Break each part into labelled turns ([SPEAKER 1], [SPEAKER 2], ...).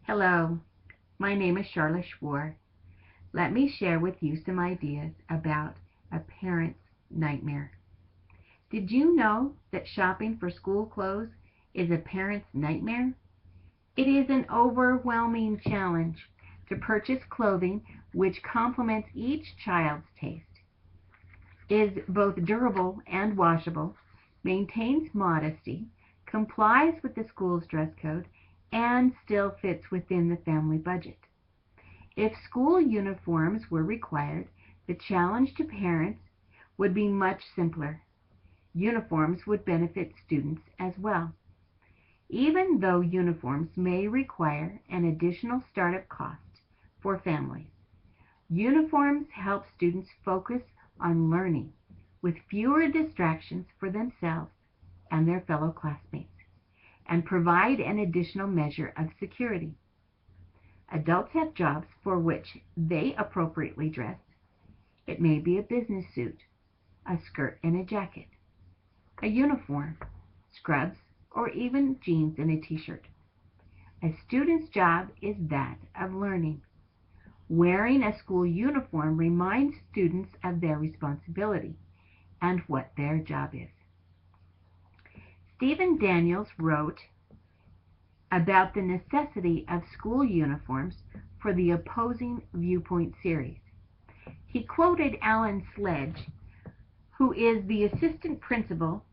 [SPEAKER 1] Hello, my name is Charlotte Schwar. Let me share with you some ideas about a parent's nightmare. Did you know that shopping for school clothes is a parent's nightmare? It is an overwhelming challenge to purchase clothing which complements each child's taste, is both durable and washable, maintains modesty, complies with the school's dress code, and still fits within the family budget. If school uniforms were required, the challenge to parents would be much simpler. Uniforms would benefit students as well. Even though uniforms may require an additional startup cost for families, uniforms help students focus on learning with fewer distractions for themselves and their fellow classmates, and provide an additional measure of security. Adults have jobs for which they appropriately dress. It may be a business suit, a skirt and a jacket, a uniform, scrubs, or even jeans and a t-shirt. A student's job is that of learning. Wearing a school uniform reminds students of their responsibility and what their job is. Stephen Daniels wrote about the necessity of school uniforms for the Opposing Viewpoint series. He quoted Alan Sledge, who is the assistant principal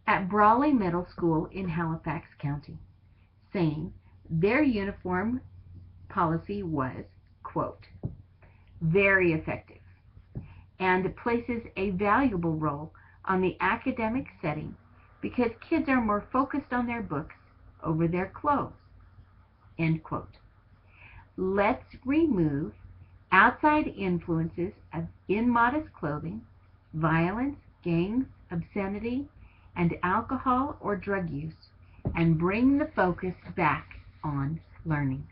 [SPEAKER 1] at Brawley Middle School in Halifax County, saying their uniform policy was, quote, very effective and places a valuable role on the academic setting because kids are more focused on their books over their clothes, end quote. Let's remove outside influences of immodest clothing, violence, gangs, obscenity, and alcohol or drug use, and bring the focus back on learning.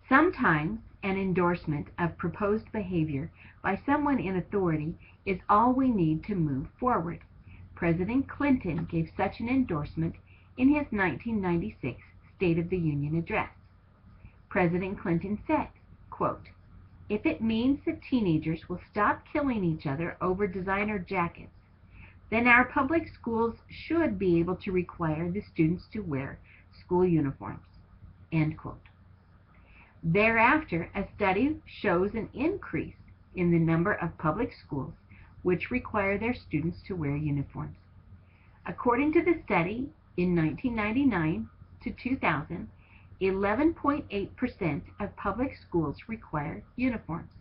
[SPEAKER 1] Sometimes an endorsement of proposed behavior by someone in authority is all we need to move forward. President Clinton gave such an endorsement in his 1996 State of the Union address. President Clinton said, quote, if it means that teenagers will stop killing each other over designer jackets, then our public schools should be able to require the students to wear school uniforms, end quote. Thereafter, a study shows an increase in the number of public schools which require their students to wear uniforms. According to the study, in 1999 to 2000, 11.8% of public schools require uniforms.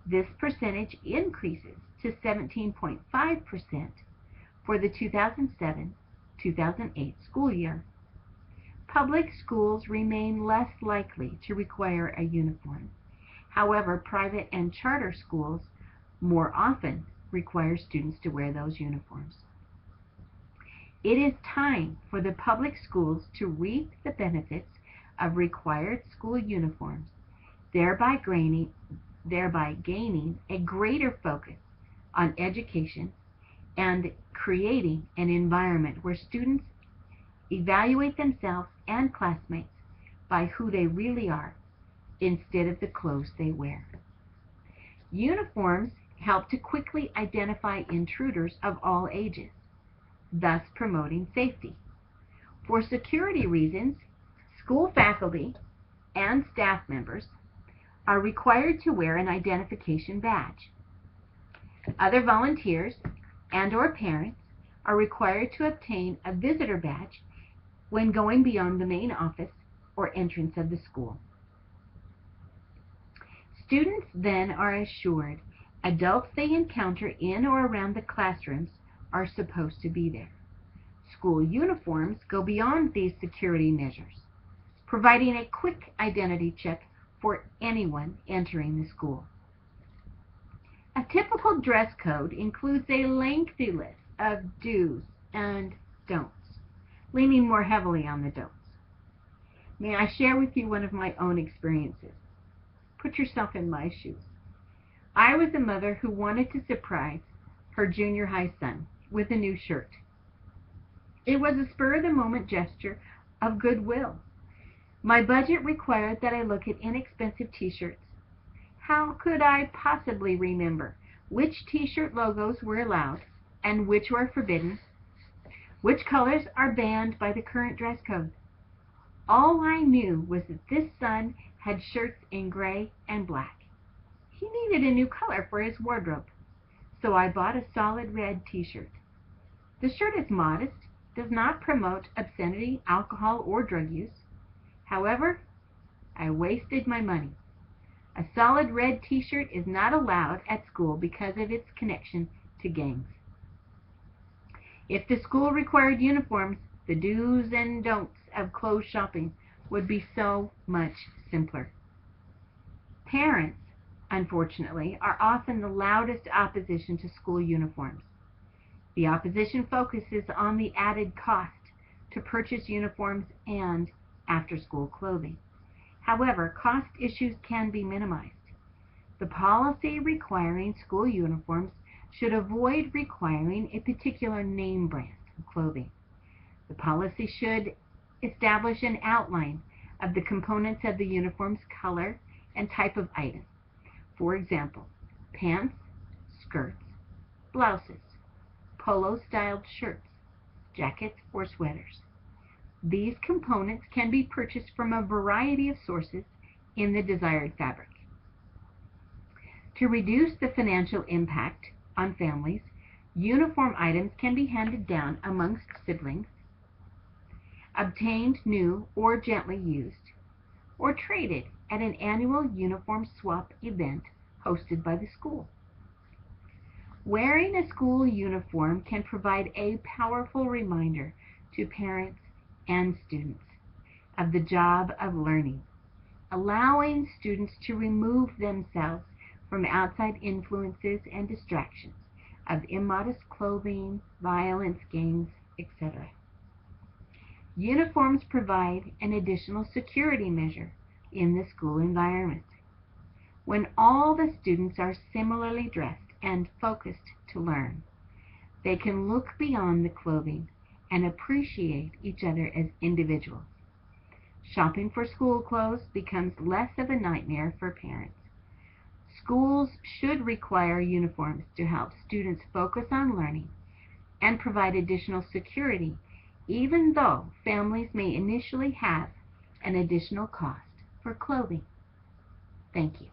[SPEAKER 1] This percentage increases to 17.5% for the 2007-2008 school year. Public schools remain less likely to require a uniform. However, private and charter schools more often require students to wear those uniforms. It is time for the public schools to reap the benefits of required school uniforms, thereby gaining a greater focus on education and creating an environment where students evaluate themselves and classmates by who they really are instead of the clothes they wear. Uniforms help to quickly identify intruders of all ages, thus promoting safety. For security reasons, school faculty and staff members are required to wear an identification badge. Other volunteers and/or parents are required to obtain a visitor badge when going beyond the main office or entrance of the school. Students then are assured adults they encounter in or around the classrooms are supposed to be there. School uniforms go beyond these security measures, providing a quick identity check for anyone entering the school. A typical dress code includes a lengthy list of do's and don'ts, leaning more heavily on the don'ts. May I share with you one of my own experiences? Put yourself in my shoes. I was a mother who wanted to surprise her junior high son with a new shirt. It was a spur-of-the-moment gesture of goodwill. My budget required that I look at inexpensive t-shirts. How could I possibly remember which t-shirt logos were allowed and which were forbidden? Which colors are banned by the current dress code? All I knew was that this son had shirts in gray and black. He needed a new color for his wardrobe, so I bought a solid red t-shirt. The shirt is modest, does not promote obscenity, alcohol, or drug use. However, I wasted my money. A solid red t-shirt is not allowed at school because of its connection to gangs. If the school required uniforms, the do's and don'ts of clothes shopping would be so much simpler. Parents, unfortunately, are often the loudest opposition to school uniforms. The opposition focuses on the added cost to purchase uniforms and after-school clothing. However, cost issues can be minimized. The policy requiring school uniforms should avoid requiring a particular name brand of clothing. The policy should establish an outline of the components of the uniform's color and type of item. For example, pants, skirts, blouses, polo-styled shirts, jackets, or sweaters. These components can be purchased from a variety of sources in the desired fabric. To reduce the financial impact on families, uniform items can be handed down amongst siblings, obtained new or gently used, or traded at an annual uniform swap event hosted by the school. Wearing a school uniform can provide a powerful reminder to parents and students of the job of learning, allowing students to remove themselves from outside influences and distractions of immodest clothing, violence, gangs, etc. Uniforms provide an additional security measure in the school environment. When all the students are similarly dressed and focused to learn, they can look beyond the clothing and appreciate each other as individuals. Shopping for school clothes becomes less of a nightmare for parents. Schools should require uniforms to help students focus on learning and provide additional security, even though families may initially have an additional cost for clothing. Thank you.